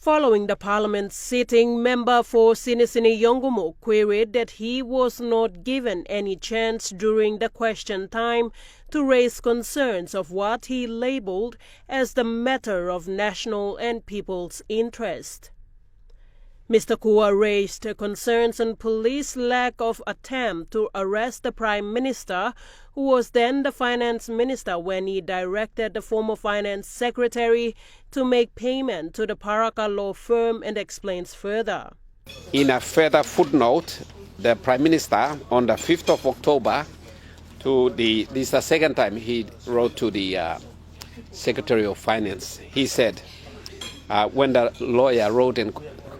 Following the parliament sitting, member for Sinisini Yongumo queried that he was not given any chance during the question time to raise concerns of what he labeled as the matter of national and people's interest. Mr. Kua raised concerns on police lack of attempt to arrest the Prime Minister, who was then the Finance Minister when he directed the former Finance Secretary to make payment to the Paraka law firm, and explains further. In a further footnote, the Prime Minister on the 5th of October, this is the second time he wrote to the Secretary of Finance. He said, when the lawyer wrote and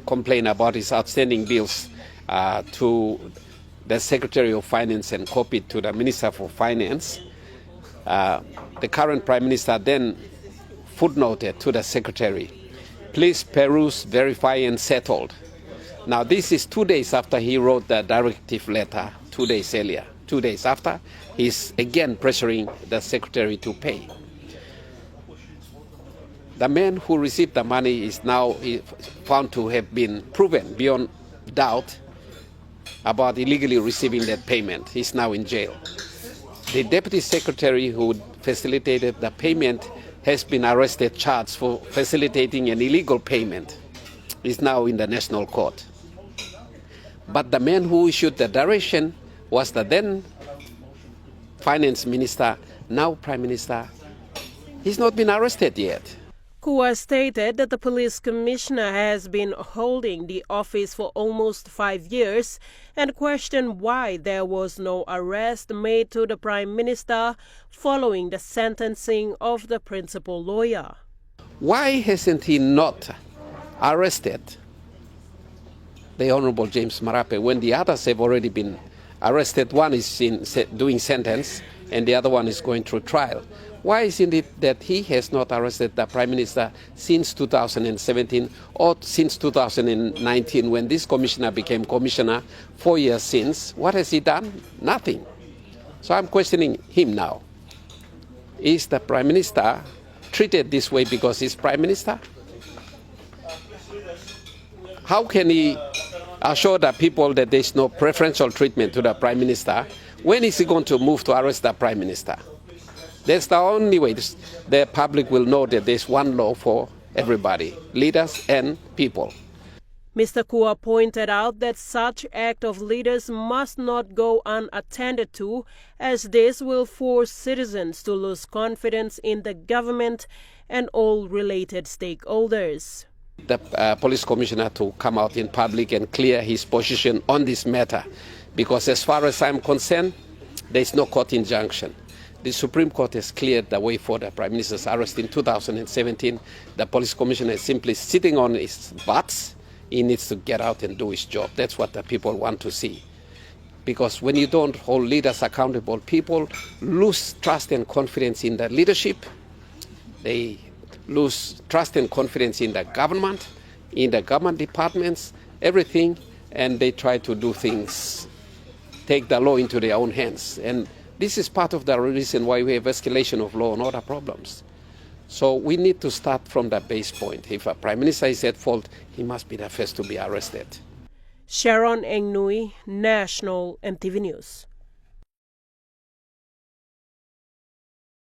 complained about his outstanding bills to the Secretary of Finance and copied to the Minister for Finance, the current Prime Minister then footnoted to the Secretary, please peruse, verify and settled. Now this is 2 days after he wrote the directive letter, 2 days earlier. 2 days after, he's again pressuring the Secretary to pay. The man who received the money is now found to have been proven beyond doubt about illegally receiving that payment. He's now in jail. The Deputy Secretary who facilitated the payment has been arrested, charged for facilitating an illegal payment. He's now in the National Court. But the man who issued the direction was the then Finance Minister, now Prime Minister. He's not been arrested yet. Kua stated that the police commissioner has been holding the office for almost 5 years and questioned why there was no arrest made to the Prime Minister following the sentencing of the principal lawyer. Why hasn't he not arrested the Honorable James Marape when the others have already been arrested? One is doing sentence and the other one is going through trial. Why isn't it that he has not arrested the Prime Minister since 2017 or since 2019 when this commissioner became commissioner 4 years since? What has he done? Nothing. So I'm questioning him now. Is the Prime Minister treated this way because he's Prime Minister? How can he assure the people that there's no preferential treatment to the Prime Minister? When is he going to move to arrest the Prime Minister? That's the only way the public will know that there's one law for everybody, leaders and people. Mr. Kua pointed out that such act of leaders must not go unattended to, as this will force citizens to lose confidence in the government and all related stakeholders. The police commissioner to come out in public and clear his position on this matter, because as far as I'm concerned, there's no court injunction. The Supreme Court has cleared the way for the Prime Minister's arrest in 2017. The police commissioner is simply sitting on his butts. He needs to get out and do his job. That's what the people want to see. Because when you don't hold leaders accountable, people lose trust and confidence in the leadership. They lose trust and confidence in the government departments, everything, and they try to do things, take the law into their own hands. And this is part of the reason why we have escalation of law and order problems. So we need to start from the base point. If a Prime Minister is at fault, he must be the first to be arrested. Sharon Engnui, National MTV News.